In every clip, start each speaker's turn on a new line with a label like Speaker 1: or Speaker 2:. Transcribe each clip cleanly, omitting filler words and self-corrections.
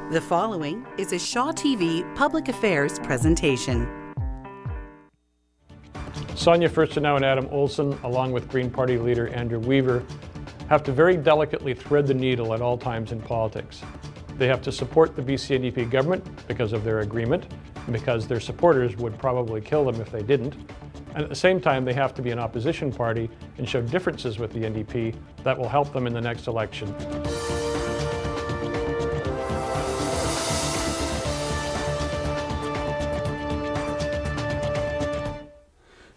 Speaker 1: The following is a Shaw TV Public Affairs presentation.
Speaker 2: Sonia Fursteneau and Adam Olsen, along with Green Party leader Andrew Weaver, have to very delicately thread the needle at all times in politics. They have to support the BC NDP government because of their agreement, and because their supporters would probably kill them if they didn't. And at the same time, they have to be an opposition party and show differences with the NDP that will help them in the next election.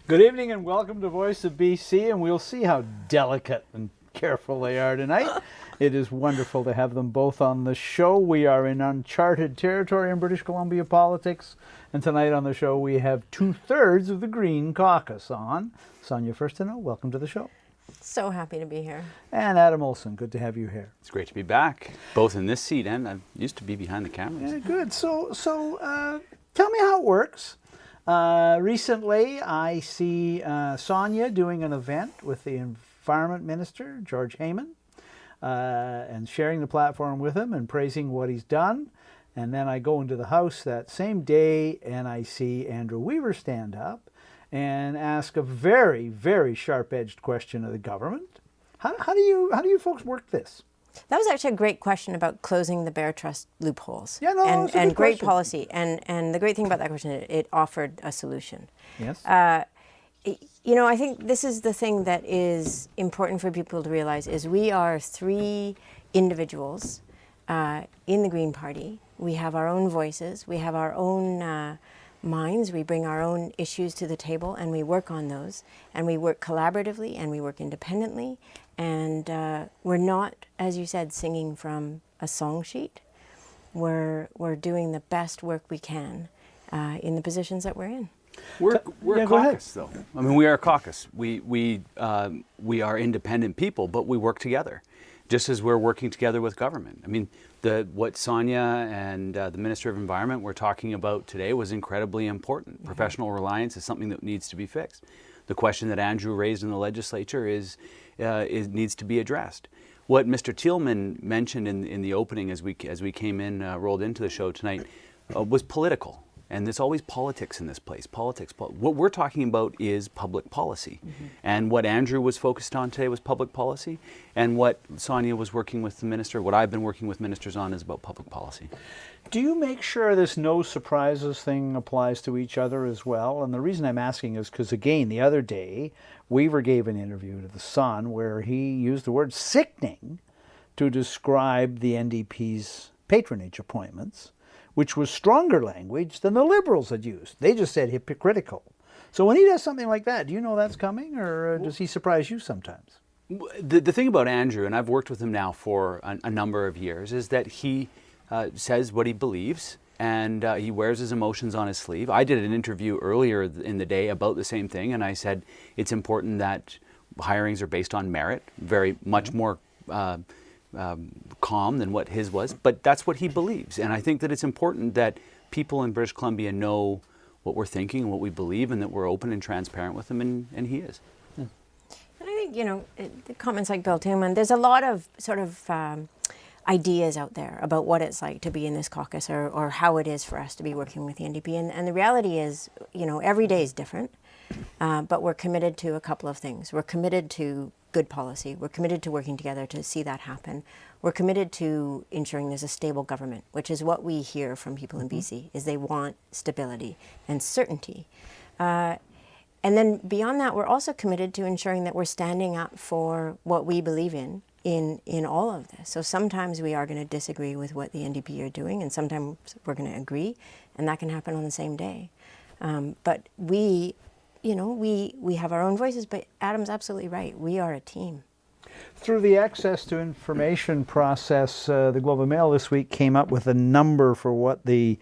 Speaker 3: Good evening and welcome to Voice of BC, and we'll see how delicate and careful they are tonight. It is wonderful to have them both on the show. We are in uncharted territory in British Columbia politics, and tonight on the show we have 2/3 of the Green caucus on. Sonia Fursteneau, welcome to the show.
Speaker 4: So happy to be here.
Speaker 3: And Adam Olsen, good to have you here.
Speaker 5: It's great to be back, both in this seat and I used to be behind the cameras.
Speaker 3: Yeah, good. So tell me how it works. Recently, I see Sonia doing an event with the Environment Minister, George Heyman, and sharing the platform with him and praising what he's done. And then I go into the House that same day and I see Andrew Weaver stand up and ask a very, very sharp-edged question of the government. How do you folks work this?
Speaker 4: That was actually a great question about closing the Bear Trust loopholes.
Speaker 3: Yeah, no,
Speaker 4: and great
Speaker 3: question.
Speaker 4: Policy. And the great thing about that question, it offered a solution.
Speaker 3: Yes.
Speaker 4: You know, I think this is the thing that is important for people to realize is we are three individuals in the Green Party. We have our own voices. We have our own minds. We bring our own issues to the table and we work on those. And we work collaboratively and we work independently. And we're not, as you said, singing from a song sheet. We're doing the best work we can in the positions that we're in.
Speaker 5: We're
Speaker 3: yeah,
Speaker 5: a caucus, though. I mean, we are a caucus. We are independent people, but we work together, just as we're working together with government. I mean, what Sonia and the Minister of Environment were talking about today was incredibly important. Mm-hmm. Professional reliance is something that needs to be fixed. The question that Andrew raised in the Legislature needs to be addressed. What Mr. Thielman mentioned in the opening as we came in, rolled into the show tonight, was political. And there's always politics in this place. What we're talking about is public policy. Mm-hmm. And what Andrew was focused on today was public policy. And what Sonia was working with the minister, what I've been working with ministers on, is about public policy.
Speaker 3: Do you make sure this no surprises thing applies to each other as well? And the reason I'm asking is because, again, the other day, Weaver gave an interview to The Sun where he used the word sickening to describe the NDP's patronage appointments, which was stronger language than the Liberals had used. They just said hypocritical. So when he does something like that, do you know that's coming, or does he surprise you sometimes?
Speaker 5: The thing about Andrew, and I've worked with him now for a number of years, is that he says what he believes, and he wears his emotions on his sleeve. I did an interview earlier in the day about the same thing, and I said it's important that hirings are based on merit, very much more calm than what his was, but that's what he believes. And I think that it's important that people in British Columbia know what we're thinking and what we believe, and that we're open and transparent with them, and he is.
Speaker 4: And I think, you know, the comments like Bill Thielman, there's a lot of sort of ideas out there about what it's like to be in this caucus or how it is for us to be working with the NDP. And the reality is, you know, every day is different, but we're committed to a couple of things. We're committed to good policy. We're committed to working together to see that happen. We're committed to ensuring there's a stable government, which is what we hear from people in BC, is they want stability and certainty. And then beyond that, we're also committed to ensuring that we're standing up for what we believe in all of this. So sometimes we are going to disagree with what the NDP are doing, and sometimes we're going to agree, and that can happen on the same day. But we have our own voices, but Adam's absolutely right. We are a team.
Speaker 3: Through the access to information process, the Globe and Mail this week came up with a number for what the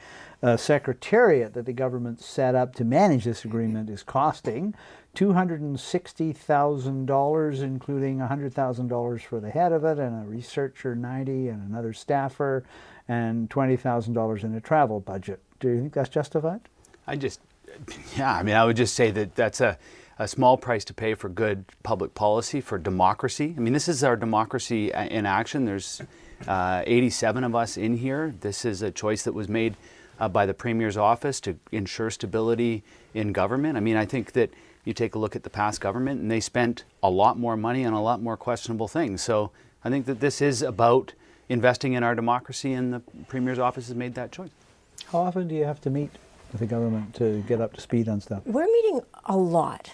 Speaker 3: secretariat that the government set up to manage this agreement is costing. $260,000, including $100,000 for the head of it, and a researcher $90,000, and another staffer, and $20,000 in a travel budget. Do you think that's justified?
Speaker 5: I would just say that that's a small price to pay for good public policy, for democracy. I mean, this is our democracy in action. There's 87 of us in here. This is a choice that was made by the Premier's office to ensure stability in government. I mean, I think that you take a look at the past government and they spent a lot more money on a lot more questionable things. So I think that this is about investing in our democracy, and the Premier's office has made that choice.
Speaker 3: How often do you have to meet with the government to get up to speed on stuff?
Speaker 4: We're meeting a lot.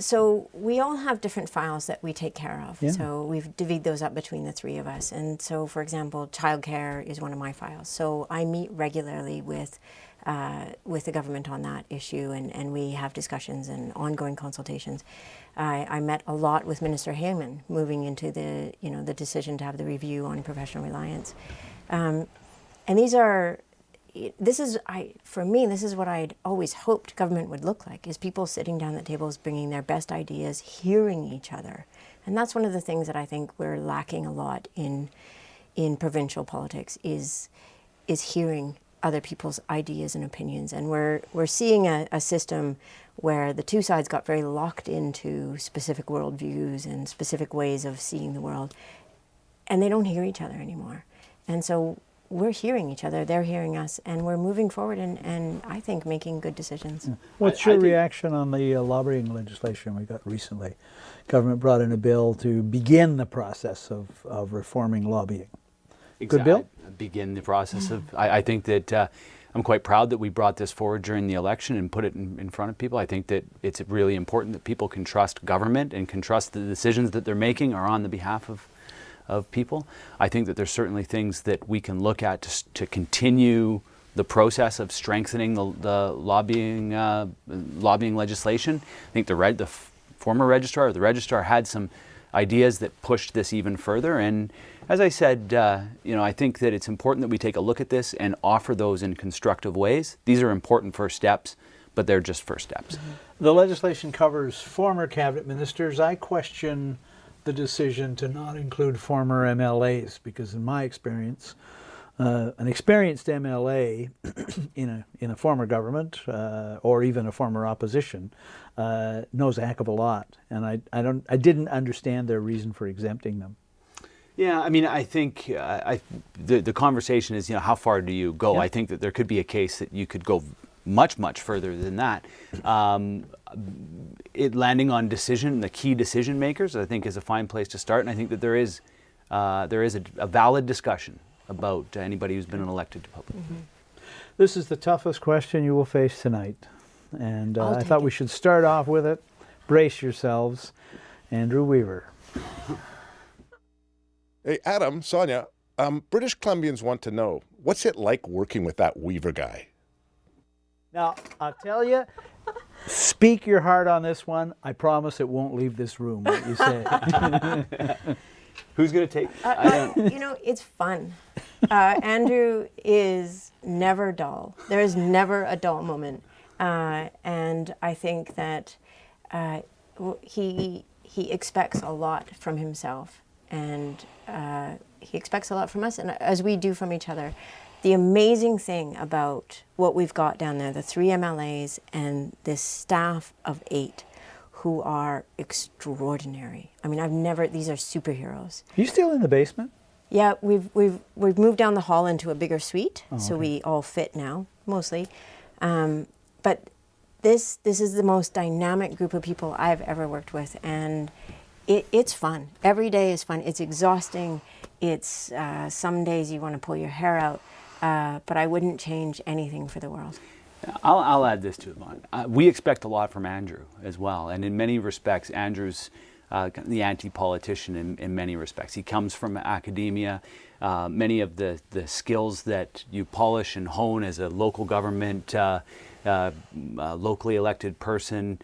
Speaker 4: So we all have different files that we take care of.
Speaker 3: Yeah.
Speaker 4: So we've divided those up between the three of us. And so, for example, childcare is one of my files. So I meet regularly with the government on that issue, and we have discussions and ongoing consultations. I met a lot with Minister Heyman moving into the decision to have the review on professional reliance. And for me, this is what I'd always hoped government would look like, is people sitting down at tables, bringing their best ideas, hearing each other. And that's one of the things that I think we're lacking a lot in provincial politics is hearing other people's ideas and opinions. And we're seeing a system where the two sides got very locked into specific worldviews and specific ways of seeing the world, and they don't hear each other anymore. And so we're hearing each other, they're hearing us, and we're moving forward and I think making good decisions.
Speaker 3: Yeah. What's your reaction on the lobbying legislation we got recently? Government brought in a bill to begin the process of reforming lobbying. Good bill?
Speaker 5: Begin the process of, I think that I'm quite proud that we brought this forward during the election and put it in front of people. I think that it's really important that people can trust government and can trust the decisions that they're making are on the behalf of people. I think that there's certainly things that we can look at to continue the process of strengthening the lobbying legislation. I think the former registrar or the registrar had some ideas that pushed this even further. And as I said, I think that it's important that we take a look at this and offer those in constructive ways. These are important first steps, but they're just first steps.
Speaker 3: The legislation covers former cabinet ministers. I question the decision to not include former MLAs, because in my experience, an experienced MLA in a former government or even a former opposition knows a heck of a lot, and I didn't understand their reason for exempting them.
Speaker 5: Yeah, I mean, I think the conversation is, how far do you go?
Speaker 3: Yeah.
Speaker 5: I think that there could be a case that you could go much, much further than that. It landing on the key decision makers, I think, is a fine place to start, and I think that there is a valid discussion about anybody who's been elected to public. Mm-hmm.
Speaker 3: This is the toughest question you will face tonight, and I thought we should start off with it. Brace yourselves. Andrew Weaver.
Speaker 6: Hey, Adam, Sonia, British Columbians want to know, what's it like working with that Weaver guy?
Speaker 3: Now, I'll tell you, speak your heart on this one. I promise it won't leave this room, what you say.
Speaker 5: Who's going to take
Speaker 4: it's fun. Andrew is never dull. There is never a dull moment. And I think that he expects a lot from himself. And he expects a lot from us, and as we do from each other. The amazing thing about what we've got down there, the 3 MLAs and this staff of 8 who are extraordinary. I mean, these are superheroes.
Speaker 3: Are you still in the basement?
Speaker 4: Yeah, we've moved down the hall into a bigger suite, so we all fit now, mostly. But this is the most dynamic group of people I've ever worked with, and it's fun. Every day is fun. It's exhausting. It's some days you want to pull your hair out. But I wouldn't change anything for the world.
Speaker 5: I'll add this to it. We expect a lot from Andrew as well, and in many respects, Andrew's the anti-politician in many respects. He comes from academia. Many of the skills that you polish and hone as a local government, locally elected person,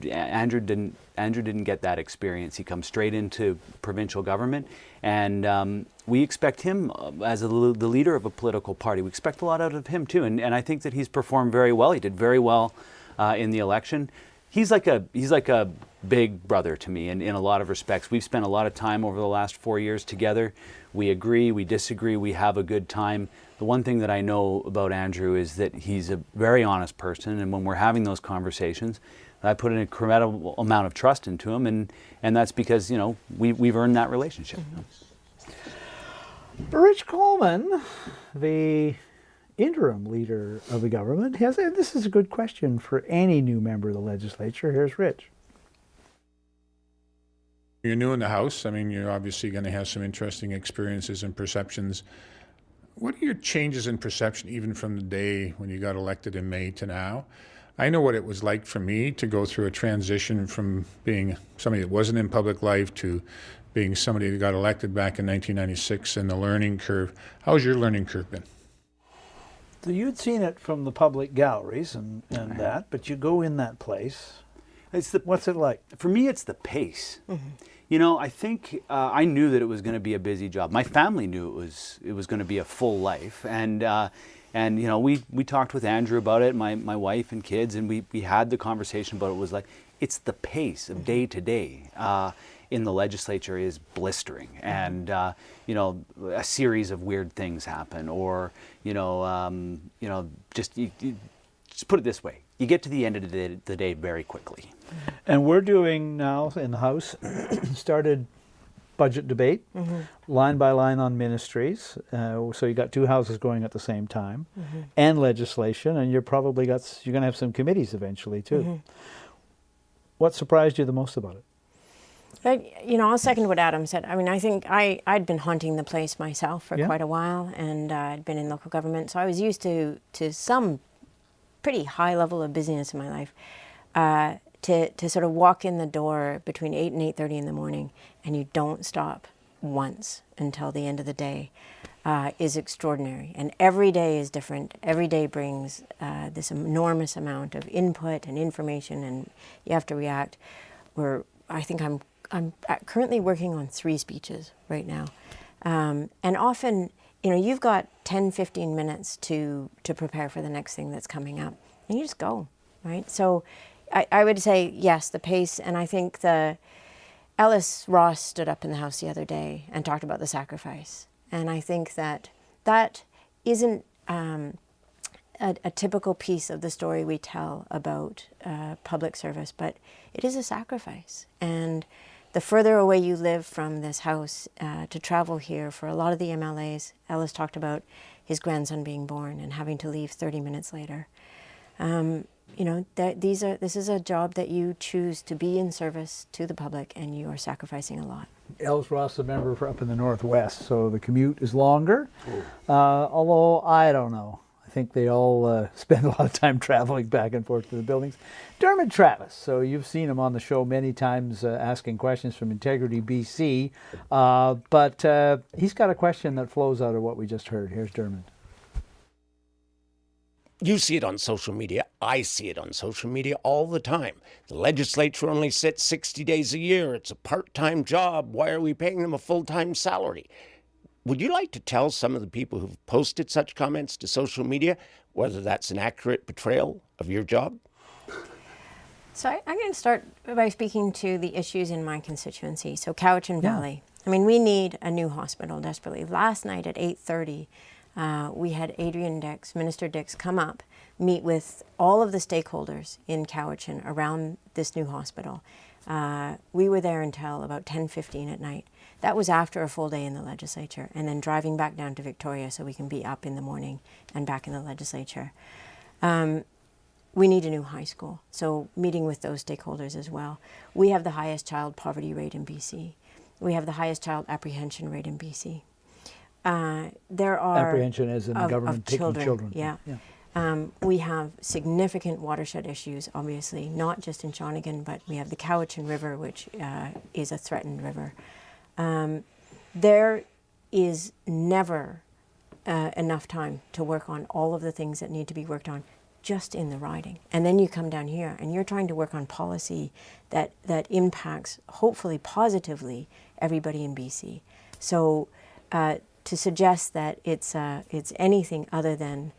Speaker 5: Andrew didn't get that experience. He comes straight into provincial government, and we expect him as the leader of a political party. We expect a lot out of him too, and I think that he's performed very well. He did very well in the election. He's like a big brother to me in a lot of respects. We've spent a lot of time over the last 4 years together. We agree, we disagree, we have a good time. The one thing that I know about Andrew is that he's a very honest person, and when we're having those conversations, I put an incredible amount of trust into him, and that's because we've earned that relationship.
Speaker 4: Mm-hmm.
Speaker 3: Rich Coleman, the interim leader of the government, has, and this is a good question for any new member of the legislature. Here's Rich.
Speaker 7: You're new in the House. I mean, you're obviously going to have some interesting experiences and perceptions. What are your changes in perception, even from the day when you got elected in May to now? I know what it was like for me to go through a transition from being somebody that wasn't in public life to being somebody that got elected back in 1996, and the learning curve. How's your learning curve been?
Speaker 3: So you'd seen it from the public galleries and that, but you go in that place. What's it like?
Speaker 5: For me, it's the pace. You know, I think I knew that it was going to be a busy job. My family knew it was going to be a full life, and you know, we talked with Andrew about it, my wife and kids, and we had the conversation about it. It was like, it's the pace of day to day in the legislature is blistering, and you know, a series of weird things happen, or just put it this way: you get to the end of the day very quickly.
Speaker 3: And we're doing now in the House, started budget debate, line by line on ministries. So you got two houses going at the same time, and legislation, and you're going to have some committees eventually too. What surprised you the most about it?
Speaker 4: I'll second what Adam said. I mean, I think I'd been haunting the place myself for quite a while, and I'd been in local government, so I was used to some pretty high level of busyness in my life. To sort of walk in the door between 8 and 8:30 in the morning, and you don't stop once until the end of the day, is extraordinary. And every day is different. Every day brings this enormous amount of input and information, and you have to react. I think I'm currently working on 3 speeches right now, and often, you've got 10, 15 minutes to prepare for the next thing that's coming up, and you just go, right? So I would say, yes, the pace, and I think Ellis Ross stood up in the House the other day and talked about the sacrifice. And I think that isn't a typical piece of the story we tell about public service, but it is a sacrifice. And the further away you live from this House, to travel here, for a lot of the MLAs, Ellis talked about his grandson being born and having to leave 30 minutes later. This is a job that you choose to be in service to the public, and you are sacrificing a lot.
Speaker 3: Ellis Ross is a member for up in the Northwest, so the commute is longer. Although, I don't know. I think they all spend a lot of time traveling back and forth to the buildings. Dermot Travis, so you've seen him on the show many times asking questions from Integrity BC, but he's got a question that flows out of what we just heard. Here's Dermot.
Speaker 8: You see it on social media. I see it on social media all the time. The legislature only sits 60 days a year. It's a part-time job. Why are we paying them a full-time salary? Would you like to tell some of the people who've posted such comments to social media whether that's an accurate portrayal of your job?
Speaker 4: So I'm going to start by speaking to the issues in my constituency. So Cowichan Valley. I mean, we need a new hospital desperately. Last night at 8:30, we had Minister Dix, come up, meet with all of the stakeholders in Cowichan around this new hospital. We were there until about 10:15 at night. That was after a full day in the legislature, and then driving back down to Victoria so we can be up in the morning and back in the legislature. We need a new high school, so meeting with those stakeholders as well. We have the highest child poverty rate in BC. We have the highest child apprehension rate in BC. There are
Speaker 3: apprehension as in the government taking children.
Speaker 4: Yeah. We have significant watershed issues, obviously, not just in Shawnigan, but we have the Cowichan River, which is a threatened river. There is never enough time to work on all of the things that need to be worked on just in the riding. And then you come down here and you're trying to work on policy that impacts, hopefully positively, everybody in BC. So to suggest that it's anything other than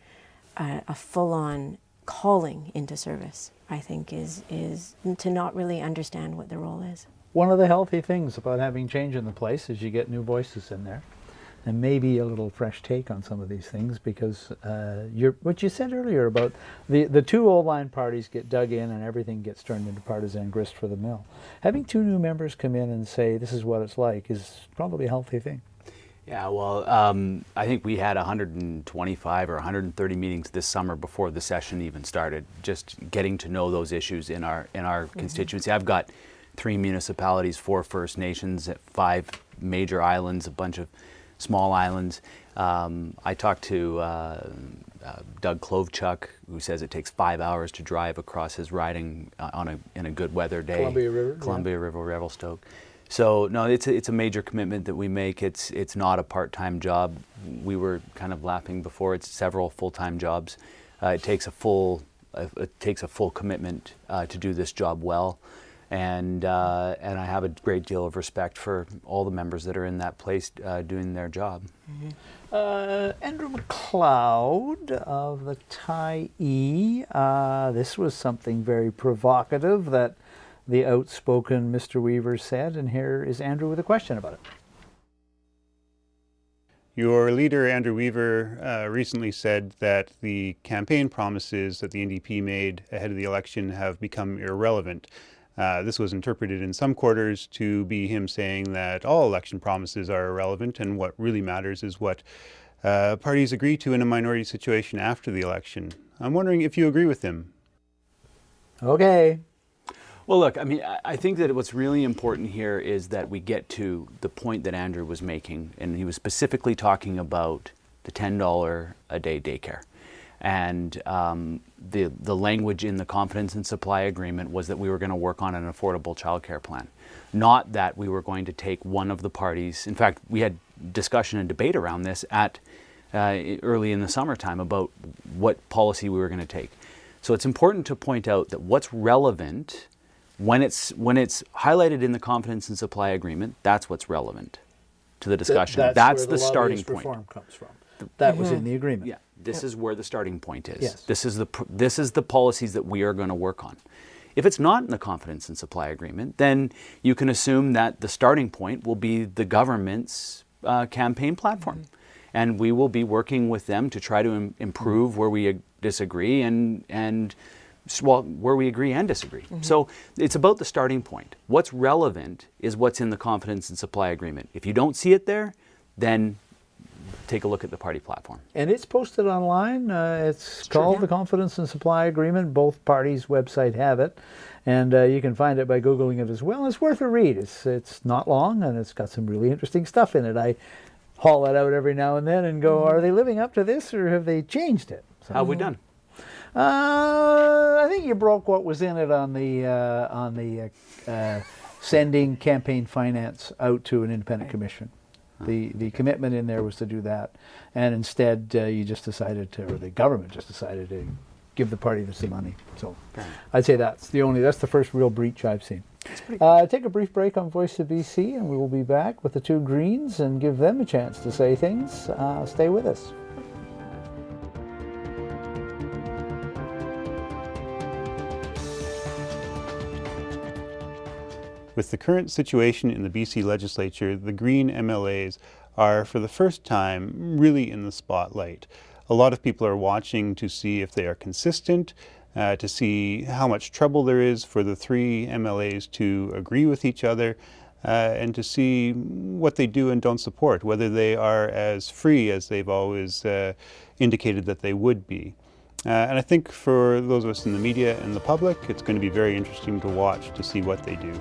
Speaker 4: a full-on calling into service, I think is to not really understand what the role is.
Speaker 3: One of the healthy things about having change in the place is you get new voices in there, and maybe a little fresh take on some of these things, because what you said earlier about the two old line parties get dug in and everything gets turned into partisan grist for the mill. Having two new members come in and say this is what it's like is probably a healthy thing.
Speaker 5: Yeah, well, I think we had 125 or 130 meetings this summer before the session even started, just getting to know those issues in our constituency. I've got 3 municipalities, 4 First Nations, 5 major islands, a bunch of small islands. I talked to Doug Klovchuk, who says it takes 5 hours to drive across his riding in a good weather day. Columbia River, Revelstoke. So no, it's a major commitment that we make. It's not a part-time job. We were kind of laughing before. It's several full-time jobs. It takes a full commitment to do this job well, and I have a great deal of respect for all the members that are in that place doing their job.
Speaker 3: Andrew McLeod of the Tyee. This was something very provocative that the outspoken Mr. Weaver said, and here is Andrew with a question about it.
Speaker 9: Your leader, Andrew Weaver, recently said that the campaign promises that the NDP made ahead of the election have become irrelevant. This was interpreted in some quarters to be him saying that all election promises are irrelevant, and what really matters is what parties agree to in a minority situation after the election. I'm wondering if you agree with him.
Speaker 3: Okay.
Speaker 5: Well, look, I mean, I think that what's really important here is that we get to the point that Andrew was making, and he was specifically talking about the $10 a day daycare. And the language in the confidence and supply agreement was that we were going to work on an affordable childcare plan, not that we were going to take one of the parties. In fact, we had discussion and debate around this at early in the summertime about what policy we were going to take. So it's important to point out that what's relevant when it's highlighted in the confidence and supply agreement, that's what's relevant to the discussion. That's the starting point.
Speaker 3: Reform comes from. That was in the agreement.
Speaker 5: Yeah, this is where the starting point is.
Speaker 3: Yes.
Speaker 5: This is the policies that we are going to work on. If it's not in the confidence and supply agreement, then you can assume that the starting point will be the government's campaign platform, and we will be working with them to try to improve where we disagree and where we agree and disagree. So it's about the starting point. What's relevant is what's in the confidence and supply agreement. If you don't see it there, then take a look at the party platform.
Speaker 3: And it's posted online. It's called the Confidence and Supply Agreement. Both parties' website have it. And you can find it by Googling it as well. It's worth a read. It's not long, and it's got some really interesting stuff in it. I haul it out every now and then and go, are they living up to this, or have they changed it? So,
Speaker 5: How have we done?
Speaker 3: I think you broke what was in it on the sending campaign finance out to an independent commission. The commitment in there was to do that, and instead you just decided to, or the government just decided to give the party some money. So I'd say that's the first real breach I've seen. Take a brief break on Voice of BC, and we will be back with the 2 Greens and give them a chance to say things. Stay with us.
Speaker 9: With the current situation in the BC Legislature, the Green MLAs are, for the first time, really in the spotlight. A lot of people are watching to see if they are consistent, to see how much trouble there is for the 3 MLAs to agree with each other, and to see what they do and don't support, whether they are as free as they've always indicated that they would be. And I think for those of us in the media and the public, it's going to be very interesting to watch to see what they do.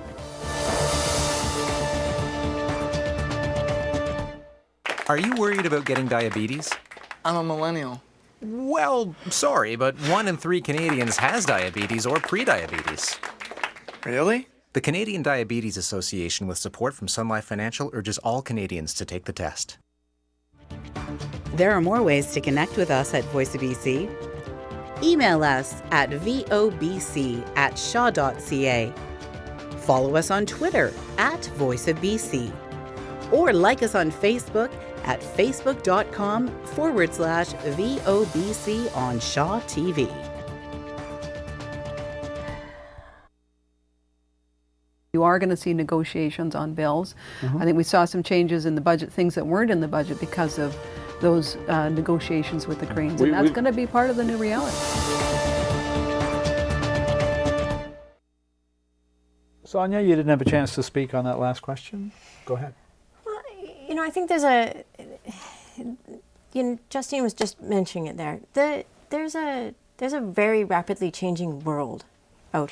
Speaker 10: Are you worried about getting diabetes?
Speaker 11: I'm a millennial.
Speaker 10: Well, sorry, but 1 in 3 Canadians has diabetes or prediabetes.
Speaker 11: Really?
Speaker 10: The Canadian Diabetes Association, with support from Sun Life Financial, urges all Canadians to take the test.
Speaker 12: There are more ways to connect with us at Voice of BC. Email us at vobc@shaw.ca. Follow us on Twitter at Voice of BC. Or like us on Facebook at facebook.com/VOBC on Shaw TV.
Speaker 13: You are going to see negotiations on bills. I think we saw some changes in the budget, things that weren't in the budget because of those negotiations with the Greens, and that's going to be part of the new reality.
Speaker 3: Sonia, you didn't have a chance to speak on that last question. Go ahead.
Speaker 4: You know, I think there's a Justine was just mentioning it there. There's a very rapidly changing world out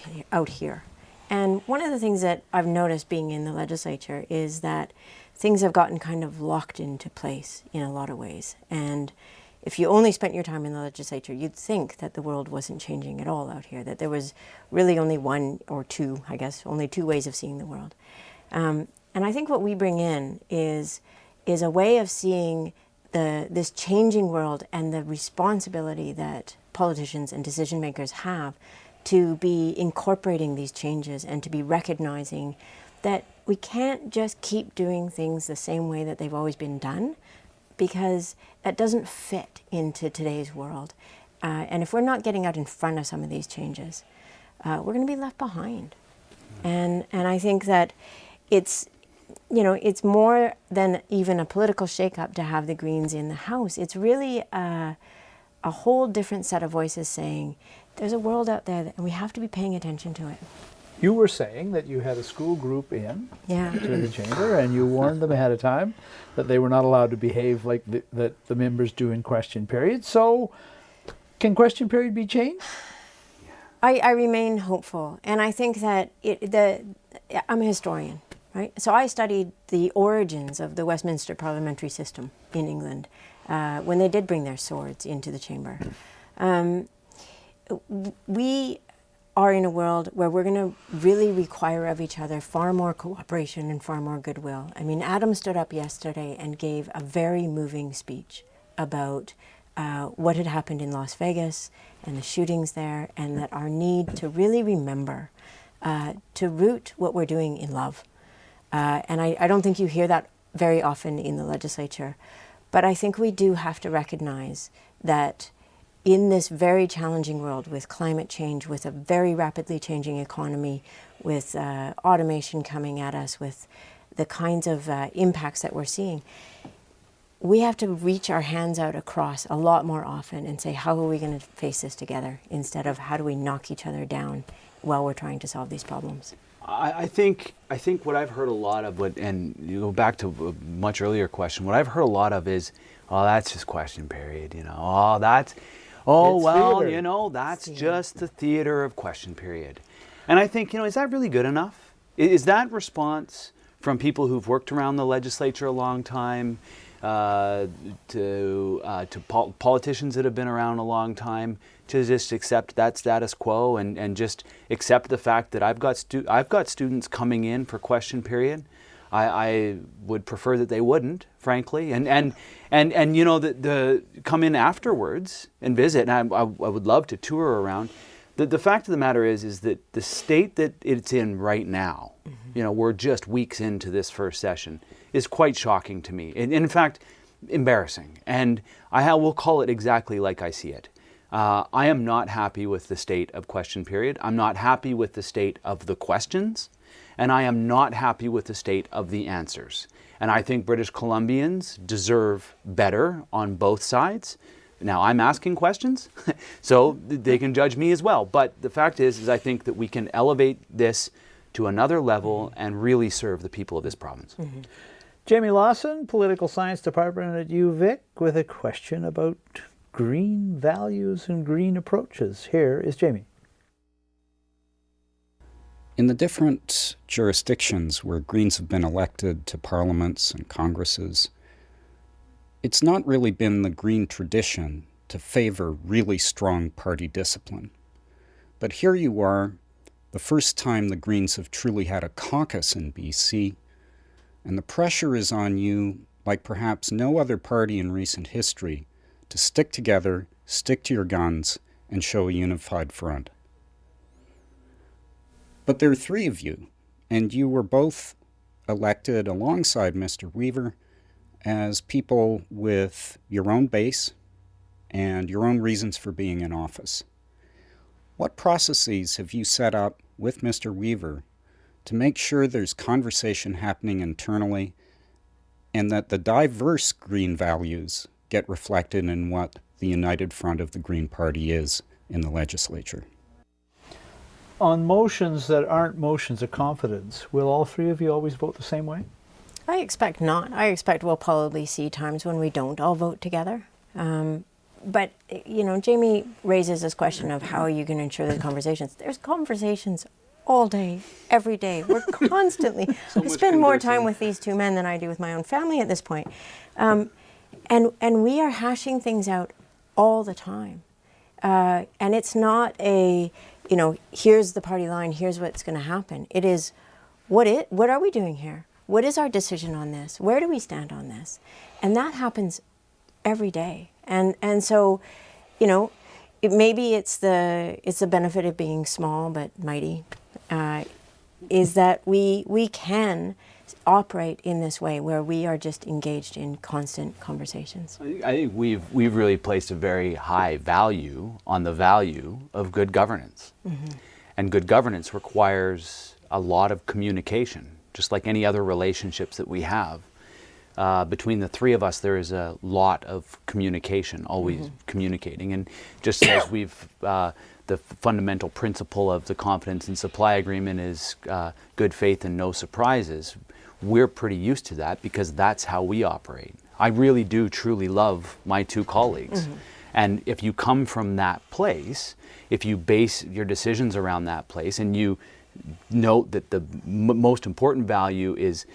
Speaker 4: here. And one of the things that I've noticed being in the legislature is that things have gotten kind of locked into place in a lot of ways. And if you only spent your time in the legislature, you'd think that the world wasn't changing at all out here, that there was really only one or two, I guess, only two ways of seeing the world. And I think what we bring in is a way of seeing this changing world and the responsibility that politicians and decision makers have to be incorporating these changes and to be recognizing that we can't just keep doing things the same way that they've always been done, because that doesn't fit into today's world. And if we're not getting out in front of some of these changes, we're going to be left behind. And I think that it's more than even a political shakeup to have the Greens in the House. It's really a whole different set of voices saying, there's a world out there and we have to be paying attention to it.
Speaker 3: You were saying that you had a school group in
Speaker 4: to
Speaker 3: the chamber, and you warned them ahead of time that they were not allowed to behave like that the members do in question period. So can question period be changed?
Speaker 4: I remain hopeful, and I think that I'm a historian, right? So I studied the origins of the Westminster parliamentary system in England when they did bring their swords into the chamber. We are in a world where we're going to really require of each other far more cooperation and far more goodwill. I mean, Adam stood up yesterday and gave a very moving speech about what had happened in Las Vegas and the shootings there, and that our need to really remember to root what we're doing in love. And I don't think you hear that very often in the legislature, but I think we do have to recognize that in this very challenging world with climate change, with a very rapidly changing economy, with automation coming at us, with the kinds of impacts that we're seeing, we have to reach our hands out across a lot more often and say, how are we going to face this together, instead of how do we knock each other down while we're trying to solve these problems.
Speaker 5: I think what I've heard a lot of, and you go back to a much earlier question, what I've heard a lot of is, oh, that's just question period, that's just the theater of question period. And I think, is that really good enough? Is that response from people who've worked around the legislature a long time, to politicians that have been around a long time, to just accept that status quo and just accept the fact that I've got students coming in for question period? I would prefer that they wouldn't, frankly, and the come in afterwards and visit. And I would love to tour around. The fact of the matter is that the state that it's in right now, we're just weeks into this first session, is quite shocking to me. And in fact, embarrassing. And I will call it exactly like I see it. I am not happy with the state of question period. I'm not happy with the state of the questions. And I am not happy with the state of the answers. And I think British Columbians deserve better on both sides. Now, I'm asking questions, so they can judge me as well. But the fact is I think that we can elevate this to another level and really serve the people of this province.
Speaker 3: Mm-hmm. Jamie Lawson, Political Science Department at UVic, with a question about green values and green approaches. Here is Jamie.
Speaker 14: In the different jurisdictions where Greens have been elected to parliaments and congresses, it's not really been the Green tradition to favor really strong party discipline. But here you are, the first time the Greens have truly had a caucus in BC, and the pressure is on you, like perhaps no other party in recent history, to stick together, stick to your guns, and show a unified front. But there are three of you, and you were both elected alongside Mr. Weaver as people with your own base and your own reasons for being in office. What processes have you set up with Mr. Weaver to make sure there's conversation happening internally and that the diverse Green values get reflected in what the united front of the Green Party is in the legislature?
Speaker 3: On motions that aren't motions of confidence, will all three of you always vote the same way?
Speaker 4: I expect not. I expect we'll probably see times when we don't all vote together. But, you know, Jamie raises this question of how are you going to ensure the conversations. There's conversations all day, every day. We're constantly, I spend more time with these two men than I do with my own family at this point. And we are hashing things out all the time. And it's not a, you know, here's the party line, here's what's going to happen. It is, what are we doing here? What is our decision on this? Where do we stand on this? And that happens every day. And so, you know, maybe it's the benefit of being small but mighty, is that we can operate in this way where we are just engaged in constant conversations.
Speaker 5: I think we've really placed a very high value on the value of good governance. Mm-hmm. And good governance requires a lot of communication, just like any other relationships that we have. Between the three of us, there is a lot of communication, always communicating. And just as we've, the fundamental principle of the confidence and supply agreement is good faith and no surprises, we're pretty used to that because that's how we operate. I really do truly love my two colleagues. Mm-hmm. And if you come from that place, if you base your decisions around that place and you note that the most important value is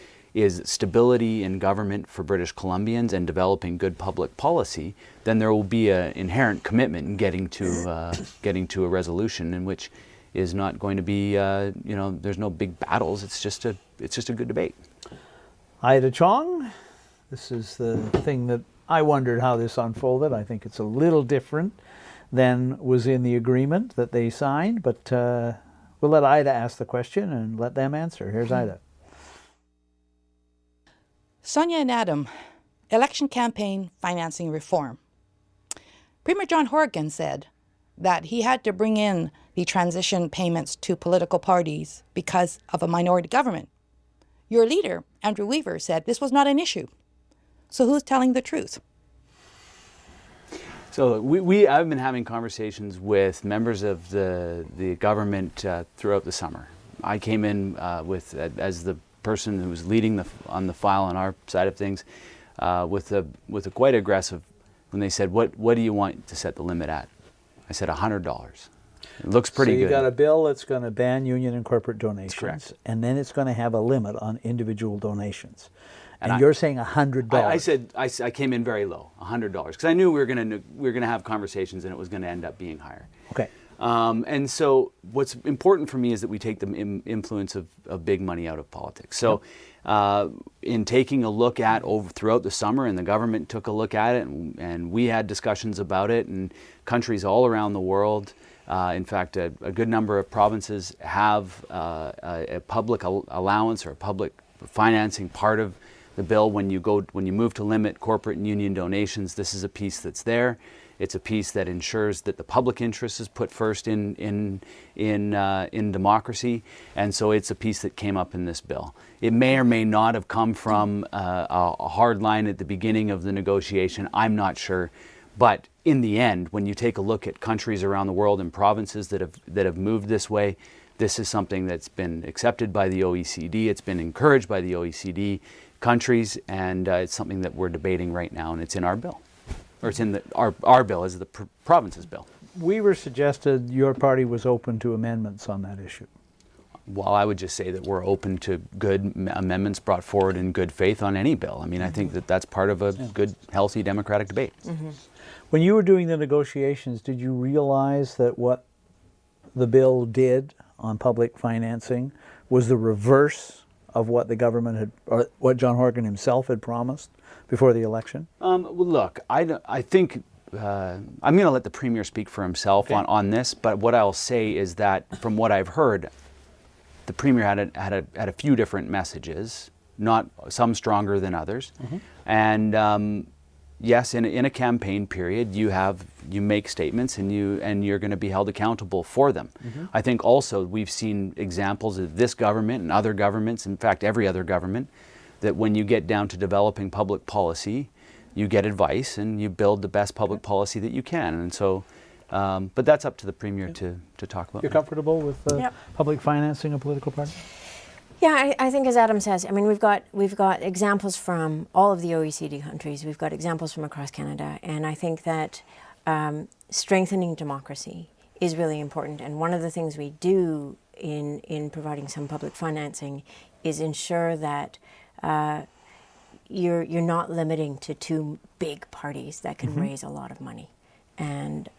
Speaker 5: stability in government for British Columbians and developing good public policy, then there will be an inherent commitment in getting to a resolution in which is not going to be, you know, there's no big battles. It's just a good debate.
Speaker 3: Ida Chong, this is the thing that I wondered how this unfolded. I think it's a little different than was in the agreement that they signed, but we'll let Ida ask the question and let them answer. Here's Ida.
Speaker 15: Sonia and Adam, election campaign financing reform. Premier John Horgan said that he had to bring in the transition payments to political parties because of a minority government. Your leader, Andrew Weaver, said this was not an issue. So who's telling the truth?
Speaker 5: So I've been having conversations with members of the government throughout the summer. I came in as the person who was leading on the file on our side of things, with a quite aggressive, when they said, what do you want to set the limit at? I said $100. It looks pretty good.
Speaker 3: So you got a bill that's going to ban union and corporate donations.
Speaker 5: That's correct.
Speaker 3: And then it's going to have a limit on individual donations. And you're saying $100.
Speaker 5: I said I came in very low, $100, because I knew we were going to have conversations and it was going to end up being higher.
Speaker 3: Okay.
Speaker 5: And so what's important for me is that we take the influence of big money out of politics. So in taking a look at throughout the summer, and the government took a look at it, and we had discussions about it, and countries all around the world, in fact, a good number of provinces have a public allowance or a public financing part of the bill. When you move to limit corporate and union donations, this is a piece that's there. It's a piece that ensures that the public interest is put first in democracy, and so it's a piece that came up in this bill. It may or may not have come from a hard line at the beginning of the negotiation. I'm not sure, but in the end, when you take a look at countries around the world and provinces that have moved this way, this is something that's been accepted by the OECD. It's been encouraged by the OECD countries, and it's something that we're debating right now, and it's in our bill. Or it's in our bill as the province's bill.
Speaker 3: Weaver suggested your party was open to amendments on that issue.
Speaker 5: Well, I would just say that we're open to good amendments brought forward in good faith on any bill. I mean, I think that that's part of a good, healthy democratic debate.
Speaker 3: Mm-hmm. When you were doing the negotiations, did you realize that what the bill did on public financing was the reverse of what the government had, or what John Horgan himself had promised before the election?
Speaker 5: Well, look, I think I'm going to let the Premier speak for himself on this, but what I'll say is that from what I've heard, the Premier had a few different messages, not some stronger than others, and yes, in a campaign period, you make statements and you're going to be held accountable for them. I think also we've seen examples of this government and other governments, in fact every other government, that when you get down to developing public policy, you get advice and you build the best public policy that you can. And so, but that's up to the Premier to talk about.
Speaker 3: You're comfortable with public financing of political parties?
Speaker 4: Yeah, I think as Adam says, I mean, we've got examples from all of the OECD countries. We've got examples from across Canada, and I think that strengthening democracy is really important. And one of the things we do in providing some public financing is ensure that you're not limiting to two big parties that can raise a lot of money. And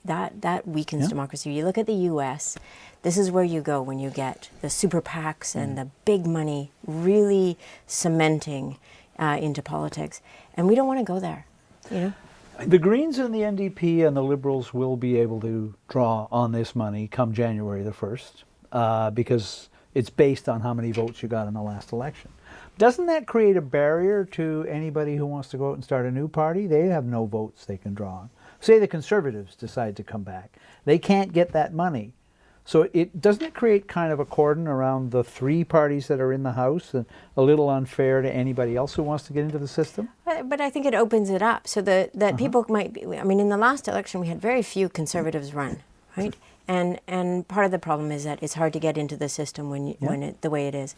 Speaker 4: that weakens democracy. You look at the U.S., this is where you go when you get the super PACs and the big money really cementing into politics. And we don't want to go there, you know?
Speaker 3: The Greens and the NDP and the Liberals will be able to draw on this money come January the 1st because it's based on how many votes you got in the last election. Doesn't that create a barrier to anybody who wants to go out and start a new party? They have no votes they can draw on. Say the Conservatives decide to come back. They can't get that money. So doesn't it create kind of a cordon around the three parties that are in the House and a little unfair to anybody else who wants to get into the system?
Speaker 4: But I think it opens it up so that people might be, I mean, in the last election we had very few Conservatives run, right? And part of the problem is that it's hard to get into the system the way it is.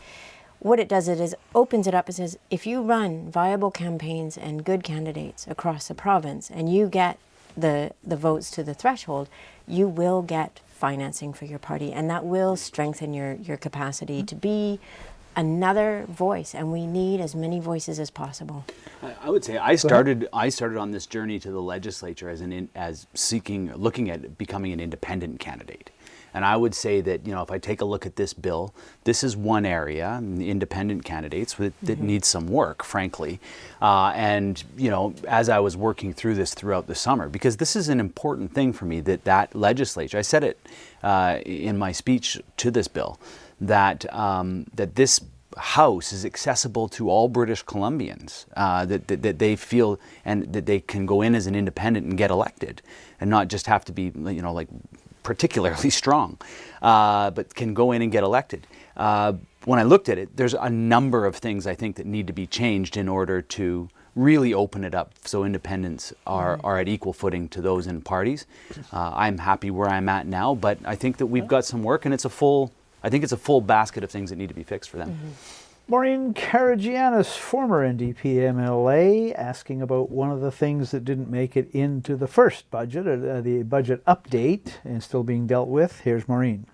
Speaker 4: What it does is opens it up and says, if you run viable campaigns and good candidates across the province and you get the votes to the threshold, you will get financing for your party, and that will strengthen your capacity to be another voice, and we need as many voices as possible.
Speaker 5: I would say I started on this journey to the legislature looking at becoming an independent candidate. And I would say that, you know, if I take a look at this bill, this is one area, the independent candidates, that needs some work, frankly. And, you know, as I was working through this throughout the summer, because this is an important thing for me, that legislature, I said it in my speech to this bill, that this House is accessible to all British Columbians, that they feel and that they can go in as an independent and get elected and not just have to be, you know, like particularly strong, but can go in and get elected. When I looked at it, there's a number of things I think that need to be changed in order to really open it up so independents are at equal footing to those in parties. I'm happy where I'm at now, but I think that we've got some work, and it's a full basket of things that need to be fixed for them.
Speaker 3: Maureen Karagianis, former NDP MLA, asking about one of the things that didn't make it into the first budget, the budget update, and still being dealt with. Here's Maureen.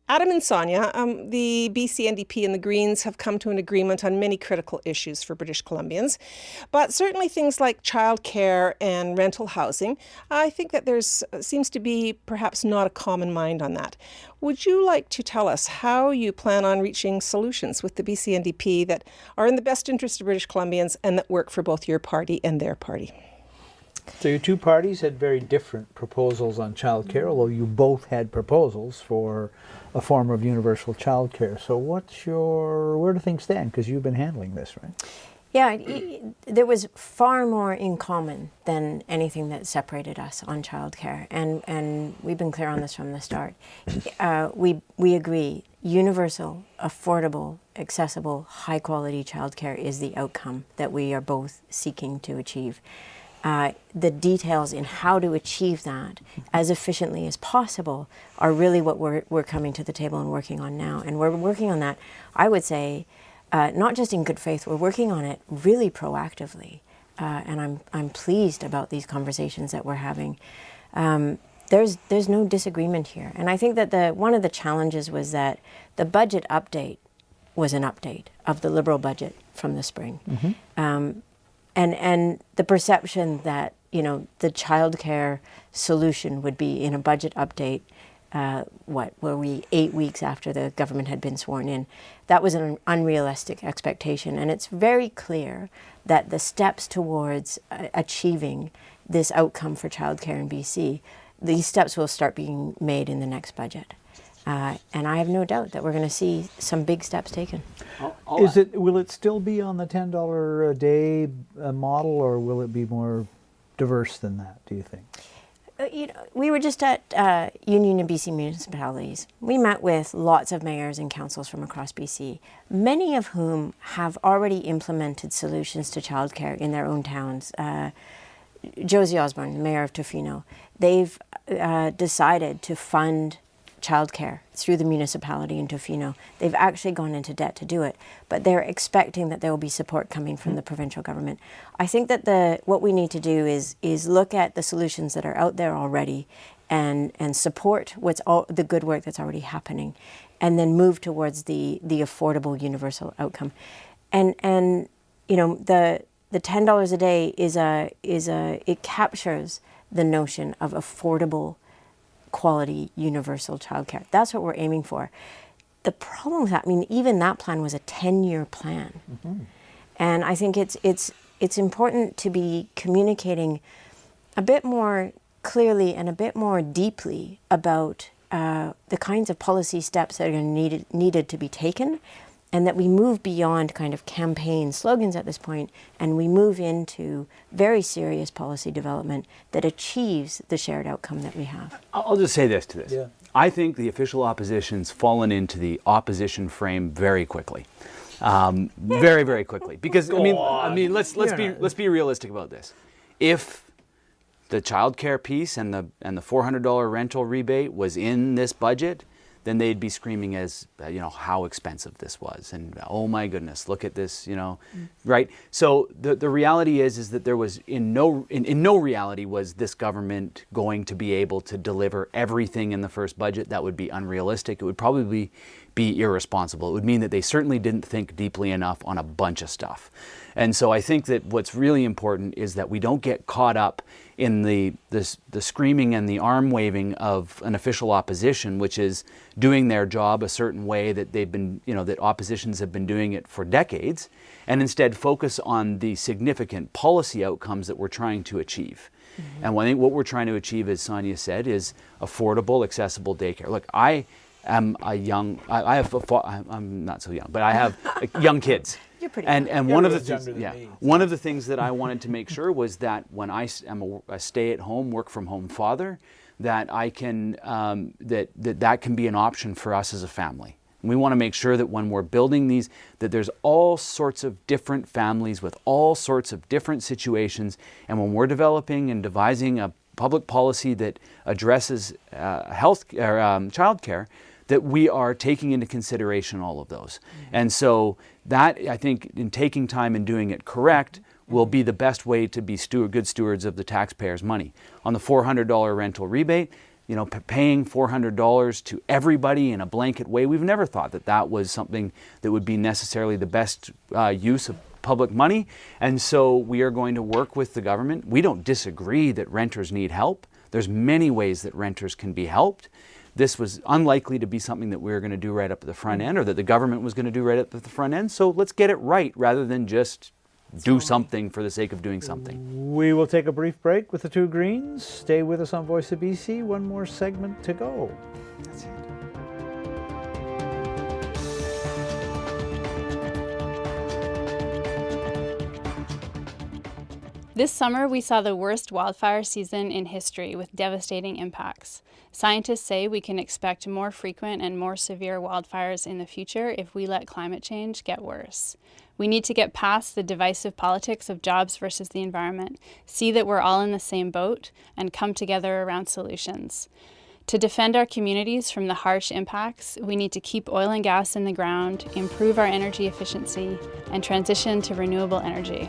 Speaker 16: Adam and Sonia, the BC NDP and the Greens have come to an agreement on many critical issues for British Columbians, but certainly things like childcare and rental housing, I think that seems to be perhaps not a common mind on that. Would you like to tell us how you plan on reaching solutions with the BC NDP that are in the best interest of British Columbians and that work for both your party and their party?
Speaker 3: So your two parties had very different proposals on childcare, although you both had proposals for a form of universal childcare. So where do things stand? Because you've been handling this, right?
Speaker 4: Yeah, there was far more in common than anything that separated us on childcare, and we've been clear on this from the start. We agree, universal, affordable, accessible, high-quality childcare is the outcome that we are both seeking to achieve. The details in how to achieve that as efficiently as possible are really what we're coming to the table and working on now. And we're working on that, I would say, not just in good faith, we're working on it really proactively. And I'm pleased about these conversations that we're having. There's no disagreement here. And I think that one of the challenges was that the budget update was an update of the Liberal budget from the spring. And the perception that, you know, the childcare solution would be in a budget update, were we 8 weeks after the government had been sworn in? That was an unrealistic expectation. And it's very clear that the steps towards achieving this outcome for childcare in BC, these steps will start being made in the next budget. And I have no doubt that we're going to see some big steps taken.
Speaker 3: Will it still be on the $10 a day model, or will it be more diverse than that, do you think?
Speaker 4: You know, we were just at Union of BC Municipalities. We met with lots of mayors and councils from across BC, many of whom have already implemented solutions to childcare in their own towns. Josie Osborne, the mayor of Tofino, they've decided to fund childcare through the municipality in Tofino. They've actually gone into debt to do it, but they're expecting that there will be support coming from the provincial government. I think that what we need to do is look at the solutions that are out there already and support the good work that's already happening, and then move towards the affordable universal outcome. And you know, the $10 a day it captures the notion of affordable, quality, universal childcare. That's what we're aiming for. The problem with that, I mean, even that plan was a 10-year plan. Mm-hmm. And I think it's important to be communicating a bit more clearly and a bit more deeply about the kinds of policy steps that are needed to be taken, and that we move beyond kind of campaign slogans at this point, and we move into very serious policy development that achieves the shared outcome that we have.
Speaker 5: I'll just say this to this.
Speaker 3: Yeah.
Speaker 5: I think the official opposition's fallen into the opposition frame very quickly. Very, very quickly. Because I mean, let's be realistic about this. If the childcare piece and the $400 rental rebate was in this budget, then they'd be screaming as how expensive this was, and oh my goodness, look at this, right? So the reality is that there was in no reality was this government going to be able to deliver everything in the first budget. That would be unrealistic. It would probably be irresponsible. It would mean that they certainly didn't think deeply enough on a bunch of stuff. And so I think that what's really important is that we don't get caught up in the screaming and the arm waving of an official opposition, which is doing their job a certain way that they've been, that oppositions have been doing it for decades, and instead focus on the significant policy outcomes that we're trying to achieve. Mm-hmm. And I think what we're trying to achieve, as Sonia said, is affordable, accessible daycare. Look, I'm not so young, but I have young kids.
Speaker 4: You're pretty
Speaker 5: and one of the things that I wanted to make sure was that when I am a stay-at-home, work-from-home father, that I can that can be an option for us as a family. And we want to make sure that when we're building these, that there's all sorts of different families with all sorts of different situations, and when we're developing and devising a public policy that addresses childcare, that we are taking into consideration all of those. Mm-hmm. And so that, I think, in taking time and doing it correct, will be the best way to be good stewards of the taxpayers' money. On the $400 rental rebate, paying $400 to everybody in a blanket way, we've never thought that was something that would be necessarily the best use of public money. And so we are going to work with the government. We don't disagree that renters need help. There's many ways that renters can be helped. This was unlikely to be something that we were going to do right up at the front end, or that the government was going to do right up at the front end. So let's get it right rather than just do something for the sake of doing something.
Speaker 3: We will take a brief break with the two Greens. Stay with us on Voice of BC. One more segment to go. That's it.
Speaker 17: This summer, we saw the worst wildfire season in history with devastating impacts. Scientists say we can expect more frequent and more severe wildfires in the future if we let climate change get worse. We need to get past the divisive politics of jobs versus the environment, see that we're all in the same boat, and come together around solutions. To defend our communities from the harsh impacts, we need to keep oil and gas in the ground, improve our energy efficiency, and transition to renewable energy.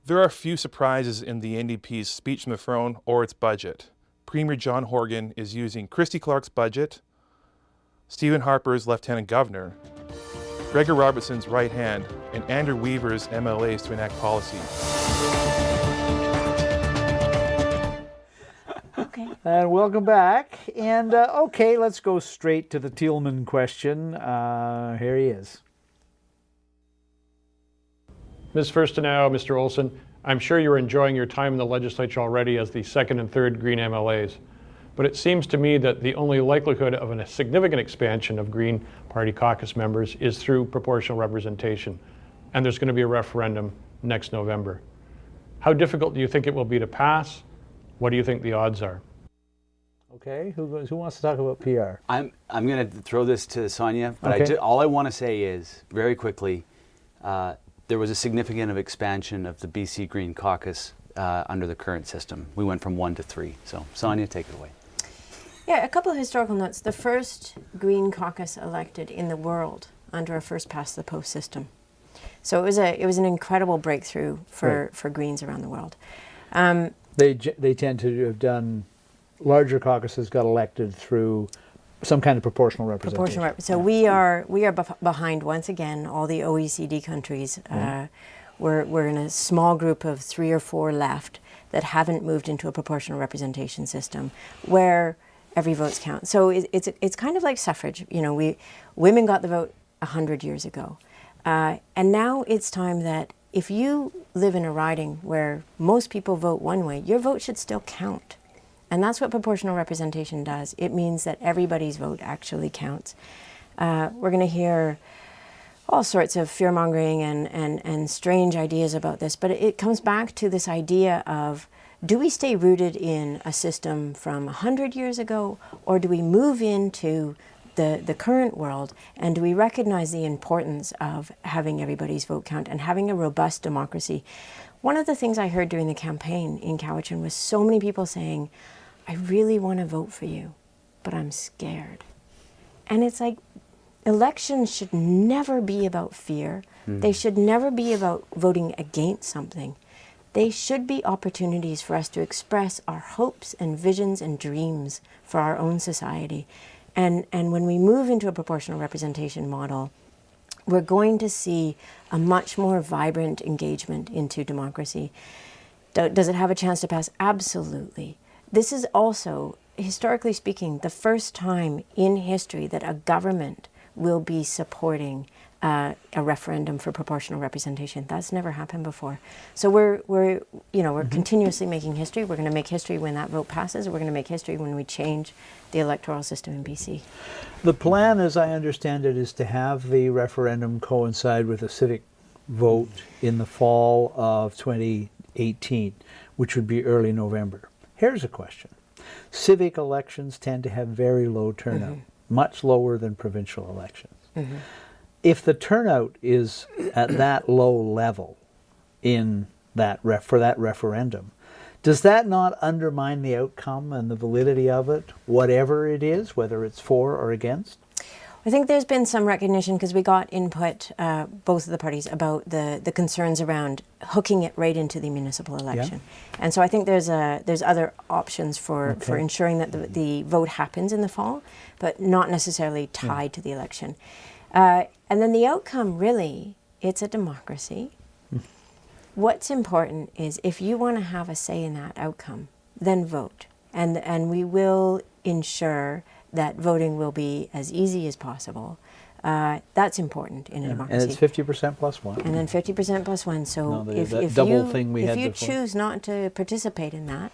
Speaker 18: There are few surprises in the NDP's speech from the throne or its budget. Premier John Horgan is using Christy Clark's budget, Stephen Harper's Lieutenant Governor, Gregor Robertson's right hand, and Andrew Weaver's MLAs to enact policy.
Speaker 3: And welcome back. And okay, let's go straight to the Thielman question. Here he is.
Speaker 2: Ms. Fursteneau, Mr. Olsen, I'm sure you're enjoying your time in the legislature already as the second and third Green MLAs. But it seems to me that the only likelihood of a significant expansion of Green Party caucus members is through proportional representation. And there's going to be a referendum next November. How difficult do you think it will be to pass? What do you think the odds are?
Speaker 3: Okay, who wants to talk about PR?
Speaker 5: I'm going to throw this to Sonia, but
Speaker 3: Okay.
Speaker 5: all I want to say is, very quickly, there was a significant expansion of the BC Green caucus under the current system. We went from 1 to 3. So, Sonia, take it away.
Speaker 4: Yeah, a couple of historical notes. The first Green caucus elected in the world under a first-past-the-post system. So it was an incredible breakthrough for Greens around the world.
Speaker 3: They tend to have done larger caucuses got elected through some kind of proportional representation.
Speaker 4: So we are behind once again all the OECD countries. We're in a small group of 3 or 4 left that haven't moved into a proportional representation system where every vote counts. So it's kind of like suffrage. You know, women got the vote 100 years ago. And now it's time that if you live in a riding where most people vote one way, your vote should still count. And that's what proportional representation does. It means that everybody's vote actually counts. We're going to hear all sorts of fear-mongering and strange ideas about this, but it comes back to this idea of, do we stay rooted in a system from 100 years ago, or do we move into the current world, and do we recognize the importance of having everybody's vote count and having a robust democracy? One of the things I heard during the campaign in Cowichan was so many people saying, I really want to vote for you, but I'm scared. And it's like, elections should never be about fear. They should never be about voting against something. They should be opportunities for us to express our hopes and visions and dreams for our own society. And when we move into a proportional representation model, we're going to see a much more vibrant engagement into democracy. Does it have a chance to pass? Absolutely. This is also, historically speaking, the first time in history that a government will be supporting a referendum for proportional representation. That's never happened before. So we're continuously making history. We're going to make history when that vote passes. We're going to make history when we change the electoral system in BC.
Speaker 3: The plan, as I understand it, is to have the referendum coincide with a civic vote in the fall of 2018, which would be early November. Here's a question. Civic elections tend to have very low turnout, much lower than provincial elections. If the turnout is at that low level in that for that referendum, does that not undermine the outcome and the validity of it, whatever it is, whether it's for or against?
Speaker 4: I think there's been some recognition, because we got input, both of the parties, about the concerns around hooking it right into the municipal election. Yeah. And so I think there's other options for ensuring that the vote happens in the fall, but not necessarily tied to the election. And then the outcome, really, it's a democracy. What's important is, if you want to have a say in that outcome, then vote. And we will ensure that voting will be as easy as possible. That's important in a democracy.
Speaker 3: And it's 50% plus 1.
Speaker 4: And then 50% plus 1. So if you choose not to participate in that,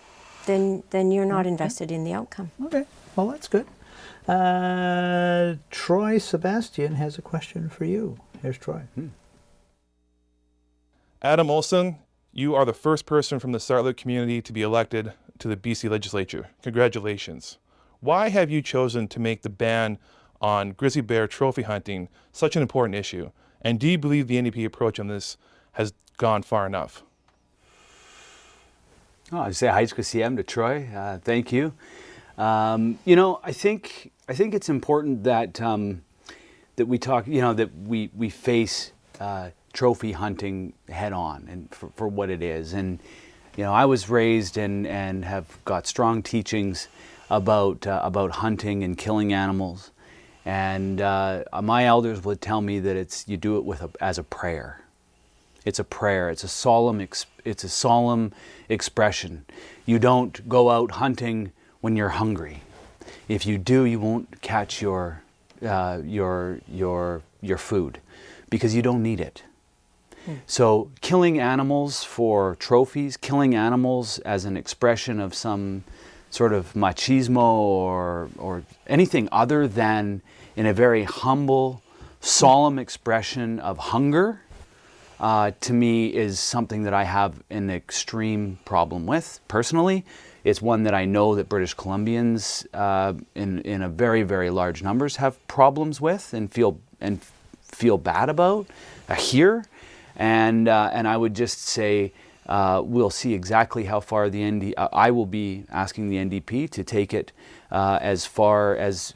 Speaker 4: then you're not invested in the outcome.
Speaker 3: Okay, well, that's good. Troy Sebastian has a question for you. Here's Troy.
Speaker 18: Adam Olsen, you are the first person from the Sartlet community to be elected to the BC Legislature. Congratulations. Why have you chosen to make the ban on grizzly bear trophy hunting such an important issue? And do you believe the NDP approach on this has gone far enough?
Speaker 5: Oh, I say hi to Troy. Thank you. I think it's important that that we talk. That we face trophy hunting head on and for what it is. And I was raised and have got strong teachings about hunting and killing animals. And my elders would tell me that you do it as a prayer. It's a prayer. It's a solemn expression. You don't go out hunting when you're hungry. If you do, you won't catch your food because you don't need it. So killing animals for trophies, killing animals as an expression of some sort of machismo or anything other than in a very humble, solemn expression of hunger, to me is something that I have an extreme problem with personally. It's one that I know that British Columbians in a very, very large numbers have problems with and feel bad about here. And I would just say we'll see exactly how far the NDP. I will be asking the NDP to take it as far as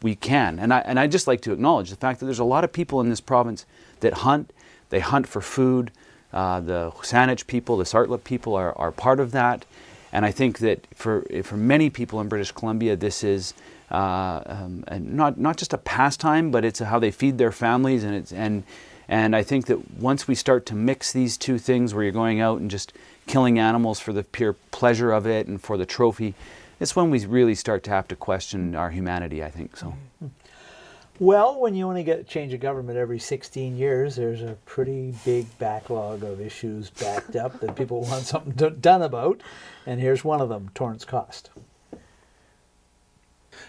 Speaker 5: we can. And I just like to acknowledge the fact that there's a lot of people in this province that hunt. They hunt for food. The Saanich people, the Sartlip people are part of that. And I think that for many people in British Columbia, this is not just a pastime, but it's how they feed their families, and I think that once we start to mix these two things, where you're going out and just killing animals for the pure pleasure of it and for the trophy, it's when we really start to have to question our humanity, I think. So.
Speaker 3: Well, when you only get a change of government every 16 years, there's a pretty big backlog of issues backed up that people want something done about. And here's one of them, Torrance cost.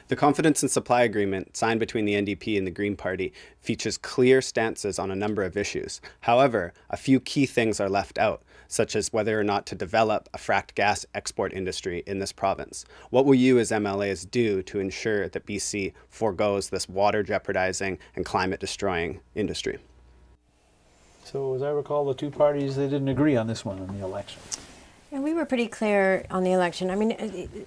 Speaker 19: The Confidence and Supply Agreement signed between the NDP and the Green Party features clear stances on a number of issues. However, a few key things are left out, such as whether or not to develop a fracked gas export industry in this province. What will you as MLAs do to ensure that BC forgoes this water jeopardizing and climate destroying industry?
Speaker 3: So as I recall, the two parties, they didn't agree on this one in the election.
Speaker 4: Yeah, we were pretty clear on the election. I mean,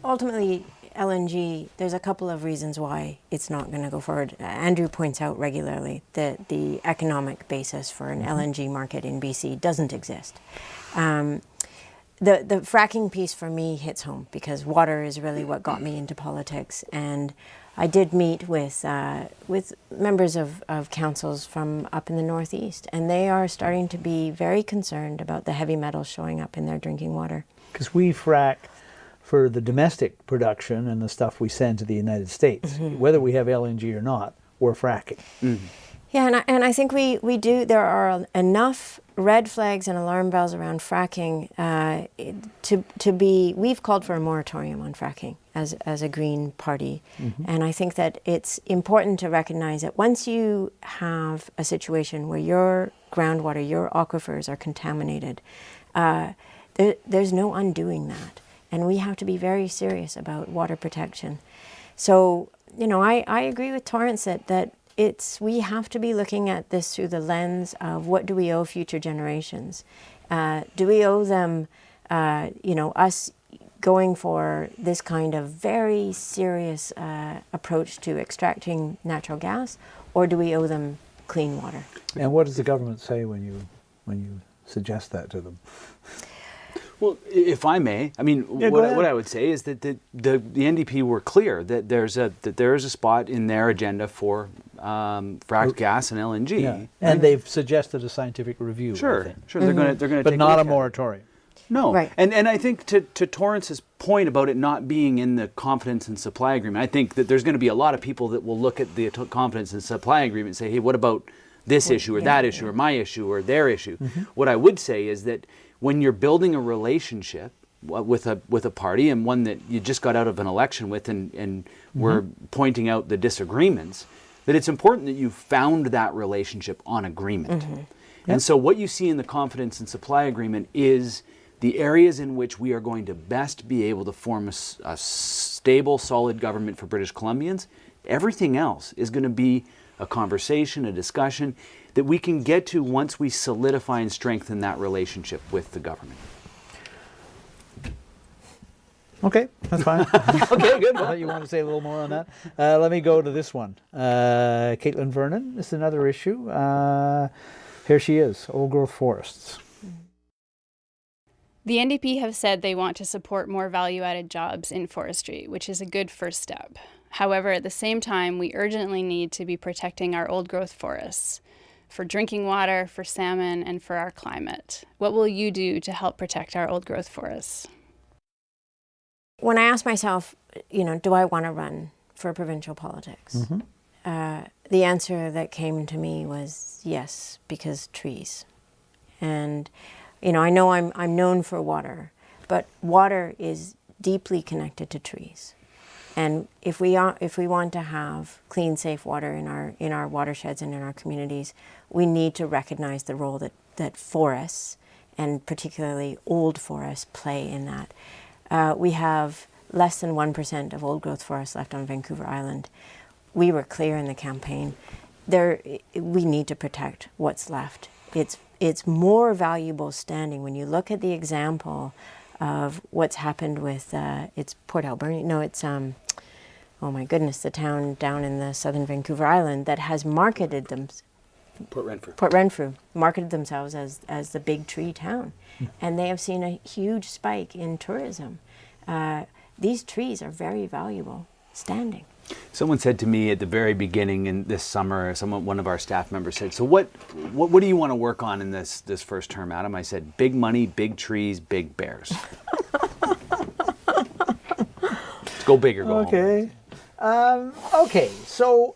Speaker 4: ultimately, LNG, there's a couple of reasons why it's not going to go forward. Andrew points out regularly that the economic basis for an LNG market in BC doesn't exist. The fracking piece for me hits home because water is really what got me into politics. And I did meet with members of councils from up in the Northeast, and they are starting to be very concerned about the heavy metals showing up in their drinking water.
Speaker 3: Because we frack for the domestic production and the stuff we send to the United States. Whether we have LNG or not, we're fracking.
Speaker 4: Yeah, and I think we do. There are enough red flags and alarm bells around fracking to be. We've called for a moratorium on fracking as a Green Party, and I think that it's important to recognize that once you have a situation where your groundwater, your aquifers are contaminated, there's no undoing that. And we have to be very serious about water protection. So, you know, I agree with Torrance that we have to be looking at this through the lens of what do we owe future generations? Do we owe them, us going for this kind of very serious approach to extracting natural gas, or do we owe them clean water?
Speaker 3: And what does the government say when you suggest that to them?
Speaker 5: Well, if I may, I mean, what I would say is that the NDP were clear that there is a spot in their agenda for fracked gas and LNG,
Speaker 3: and they've suggested a scientific review.
Speaker 5: Sure, they're going to,
Speaker 3: but not a moratorium.
Speaker 5: No, right. And I think to Torrance's point about it not being in the confidence and supply agreement, I think that there's going to be a lot of people that will look at the confidence and supply agreement and say, hey, what about this issue or that issue or my issue or their issue? What I would say is that when you're building a relationship with a party, and one that you just got out of an election with, and we're pointing out the disagreements, that it's important that you found that relationship on agreement. And so what you see in the confidence and supply agreement is the areas in which we are going to best be able to form a stable, solid government for British Columbians. Everything else is going to be a conversation, a discussion that we can get to once we solidify and strengthen that relationship with the government.
Speaker 3: Okay, that's fine.
Speaker 5: Okay, good.
Speaker 3: I thought you wanted to say a little more on that. Let me go to this one. Caitlin Vernon, this is another issue. Here she is, old growth forests.
Speaker 17: The NDP have said they want to support more value-added jobs in forestry, which is a good first step. However, at the same time, we urgently need to be protecting our old-growth forests for drinking water, for salmon, and for our climate. What will you do to help protect our old-growth forests?
Speaker 4: When I asked myself, do I want to run for provincial politics? The answer that came to me was yes, because trees. And, I know I'm known for water, but water is deeply connected to trees. And if we want to have clean, safe water in our watersheds and in our communities, we need to recognize the role that forests, and particularly old forests, play in that. We have less than 1% of old growth forests left on Vancouver Island. We were clear in the campaign. We need to protect what's left. It's more valuable standing. When you look at the example of what's happened with it's Port Alberni. No, it's oh my goodness, the town down in the southern Vancouver Island that has marketed them.
Speaker 5: Port Renfrew.
Speaker 4: Port Renfrew marketed themselves as the big tree town, and they have seen a huge spike in tourism. These trees are very valuable standing.
Speaker 5: Someone said to me at the very beginning in this summer, one of our staff members said, "So what do you want to work on in this first term, Adam?" I said, "Big money, big trees, big bears." Let's go big or go home.
Speaker 3: Okay, so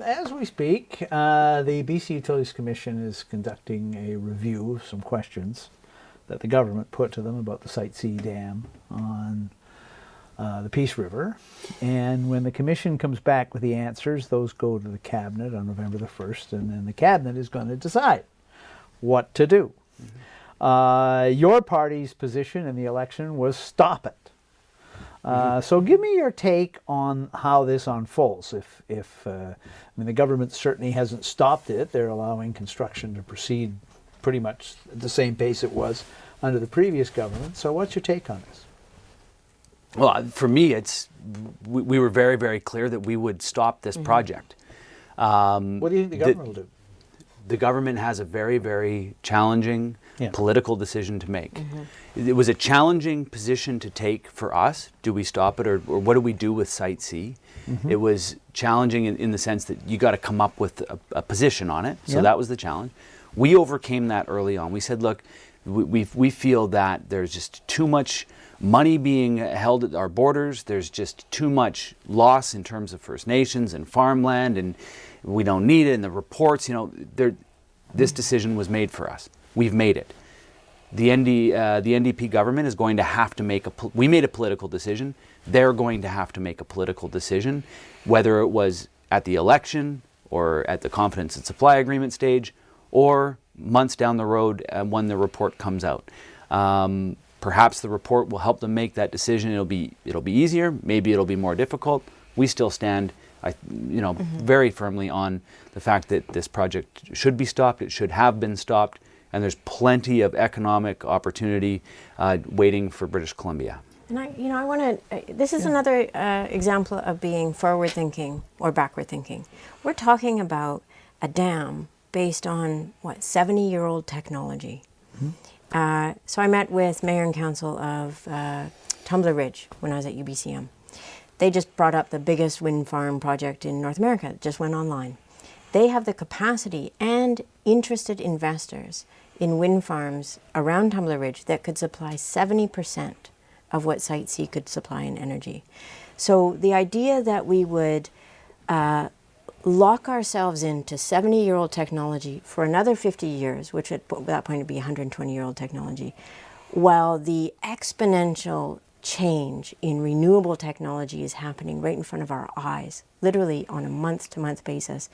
Speaker 3: as we speak, the BC Utilities Commission is conducting a review of some questions that the government put to them about the Site C dam on the Peace River. And when the commission comes back with the answers, those go to the cabinet on November the 1st, and then the cabinet is going to decide what to do. Your party's position in the election was stop it. So give me your take on how this unfolds. The government certainly hasn't stopped it. They're allowing construction to proceed pretty much at the same pace it was under the previous government. So what's your take on this?
Speaker 5: Well, for me, we were very, very clear that we would stop this project.
Speaker 3: What do you think the government will do?
Speaker 5: The government has a very, very challenging political decision to make. It was a challenging position to take for us. Do we stop it, or what do we do with Site C? It was challenging in the sense that you got to come up with a position on it. So that was the challenge. We overcame that early on. We said, look, we feel that there's just too much money being held at our borders. There's just too much loss in terms of First Nations and farmland, and we don't need it. And the reports, this decision was made for us. We've made it. The NDP government is going to have to make we made a political decision. They're going to have to make a political decision, whether it was at the election or at the confidence and supply agreement stage, or months down the road when the report comes out. Perhaps the report will help them make that decision. It'll be easier. Maybe it'll be more difficult. We still stand, very firmly on the fact that this project should be stopped. It should have been stopped, and there's plenty of economic opportunity waiting for British Columbia.
Speaker 4: And I want to. This is another example of being forward-thinking or backward-thinking. We're talking about a dam based on 70-year-old technology. So I met with Mayor and Council of Tumbler Ridge when I was at UBCM. They just brought up the biggest wind farm project in North America. It just went online. They have the capacity and interested investors in wind farms around Tumbler Ridge that could supply 70% of what Site C could supply in energy. So the idea that we would lock ourselves into 70-year-old technology for another 50 years, which at that point would be 120-year-old technology, while the exponential change in renewable technology is happening right in front of our eyes, literally on a month-to-month basis,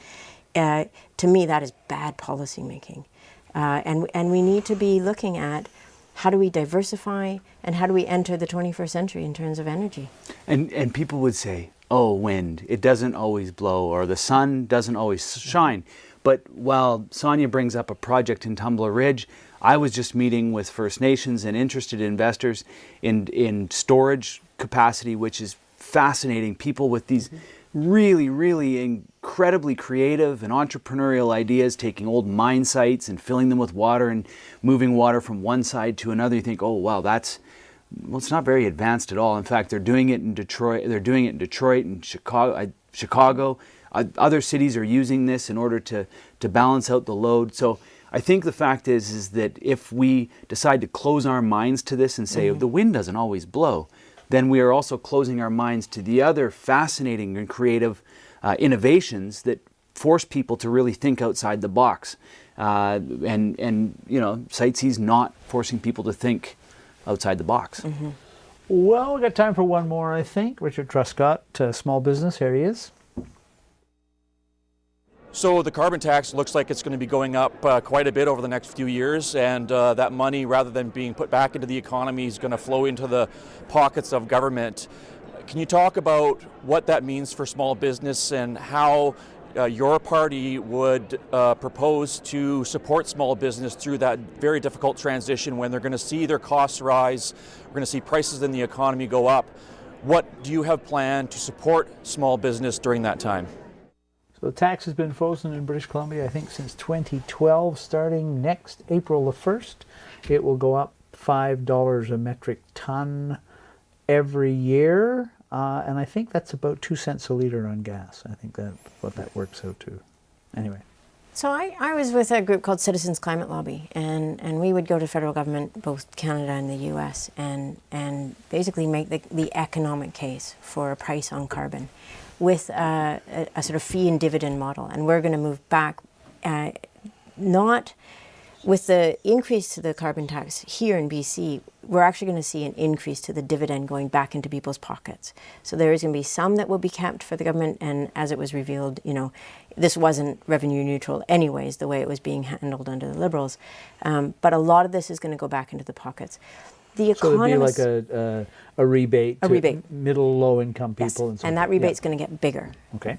Speaker 4: to me that is bad policy making. And we need to be looking at how do we diversify and how do we enter the 21st century in terms of energy.
Speaker 5: And people would say, oh, wind, it doesn't always blow, or the sun doesn't always shine. But while Sonia brings up a project in Tumbler Ridge, I was just meeting with First Nations and interested investors in storage capacity, which is fascinating. People with these really, really incredibly creative and entrepreneurial ideas, taking old mine sites and filling them with water and moving water from one side to another. You think, oh, wow, it's not very advanced at all. In fact, they're doing it in Detroit. They're doing it in Detroit and Chicago. Other cities are using this in order to balance out the load. So I think the fact is that if we decide to close our minds to this and say the wind doesn't always blow, then we are also closing our minds to the other fascinating and creative innovations that force people to really think outside the box. And you know, Site C's not forcing people to think outside the box.
Speaker 3: Well, we got time for one more, I think. Richard Truscott, small business, here he is.
Speaker 20: So the carbon tax looks like it's going to be going up quite a bit over the next few years, and that money, rather than being put back into the economy, is going to flow into the pockets of government. Can you talk about what that means for small business and how your party would propose to support small business through that very difficult transition when they're going to see their costs rise, we're going to see prices in the economy go up? What do you have planned to support small business during that time?
Speaker 3: So the tax has been frozen in British Columbia, I think, since 2012. Starting next April the 1st, it will go up $5 a metric ton every year. And I think that's about 2 cents a litre on gas. I think that's what that works out to. Anyway.
Speaker 4: So I was with a group called Citizens Climate Lobby, and we would go to federal government, both Canada and the US, and basically make the economic case for a price on carbon with a sort of fee and dividend model. And we're going to move back, not with the increase to the carbon tax here in BC, we're actually going to see an increase to the dividend going back into people's pockets. So there is going to be some that will be kept for the government, and as it was revealed, you know, this wasn't revenue neutral anyways, the way it was being handled under the Liberals. But a lot of this is going to go back into the pockets. The economists,
Speaker 3: so it'd be like a rebate to middle, low-income people.
Speaker 4: Yes,
Speaker 3: and so
Speaker 4: and that rebate's going to get bigger.
Speaker 3: Okay.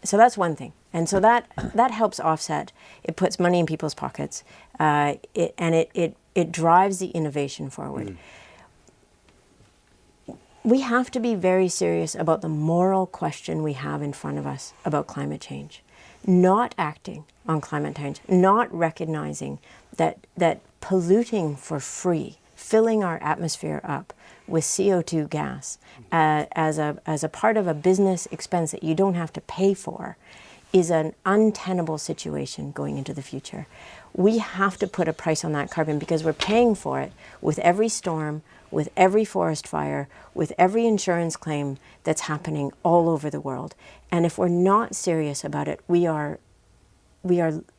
Speaker 4: So that's one thing. And so that helps offset. It puts money in people's pockets, it drives the innovation forward. We have to be very serious about the moral question we have in front of us about climate change. Not acting on climate change, not recognizing that polluting for free, filling our atmosphere up with CO2 gas as a part of a business expense that you don't have to pay for is an untenable situation going into the future. We have to put a price on that carbon because we're paying for it with every storm, with every forest fire, with every insurance claim that's happening all over the world. And if we're not serious about it, we are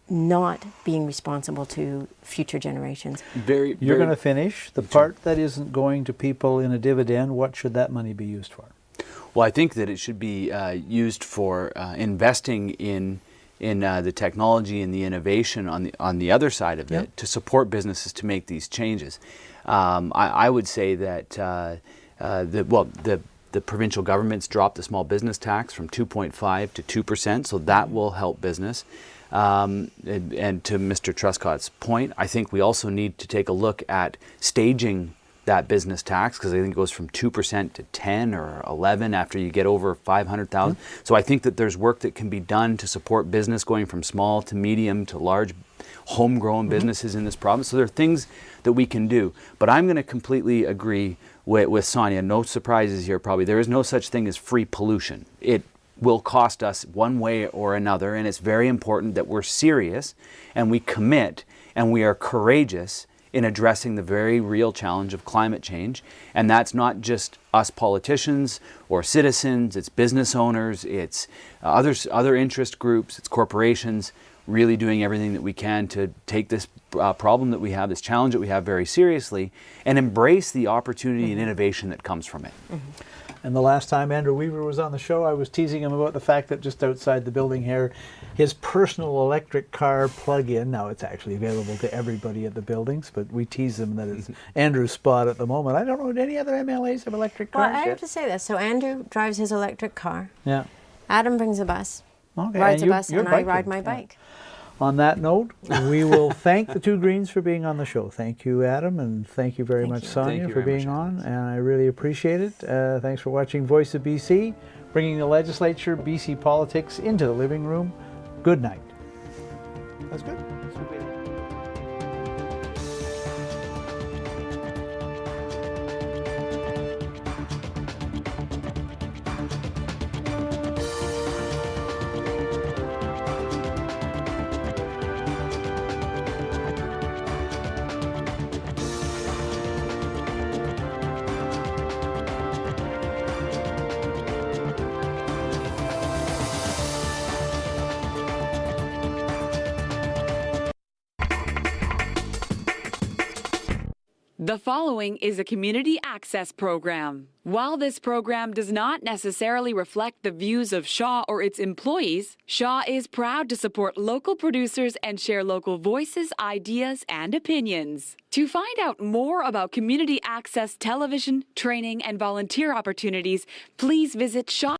Speaker 4: not being responsible to future generations.
Speaker 3: You're going to finish. The part that isn't going to people in a dividend, what should that money be used for?
Speaker 5: Well, I think that it should be used for investing in the technology and the innovation on the other side of it to support businesses to make these changes. I would say that the provincial government's dropped the small business tax from 2.5 to 2%, so that will help business. And to Mr. Truscott's point, I think we also need to take a look at staging that business tax, because I think it goes from 2% to 10 or 11 after you get over 500,000. So I think that there's work that can be done to support business going from small to medium to large homegrown businesses in this province. So there are things that we can do. But I'm going to completely agree with Sonia. No surprises here probably. There is no such thing as free pollution. It will cost us one way or another, and it's very important that we're serious and we commit and we are courageous in addressing the very real challenge of climate change. And that's not just us politicians or citizens, it's business owners, it's other interest groups, it's corporations, really doing everything that we can to take this problem that we have, this challenge that we have very seriously, and embrace the opportunity and innovation that comes from it.
Speaker 3: And the last time Andrew Weaver was on the show, I was teasing him about the fact that just outside the building here, his personal electric car plug-in, now it's actually available to everybody at the buildings, but we tease him that it's Andrew's spot at the moment. I don't know, do any other MLAs have electric cars
Speaker 4: Well, I have to say this. So Andrew drives his electric car.
Speaker 3: Yeah.
Speaker 4: Adam brings a bus,
Speaker 3: Okay.
Speaker 4: rides
Speaker 3: And
Speaker 4: a bus, and I ride my bike.
Speaker 3: On that note, we will thank the two Greens for being on the show. Thank you, Adam, and thank you very much, Sonia, for being on, and I really appreciate it. Thanks for watching Voice of BC, bringing the legislature, BC politics into the living room. Good night. That's good.
Speaker 21: The following is a community access program. While this program does not necessarily reflect the views of Shaw or its employees, Shaw is proud to support local producers and share local voices, ideas, and opinions. To find out more about community access television, training, and volunteer opportunities, please visit Shaw.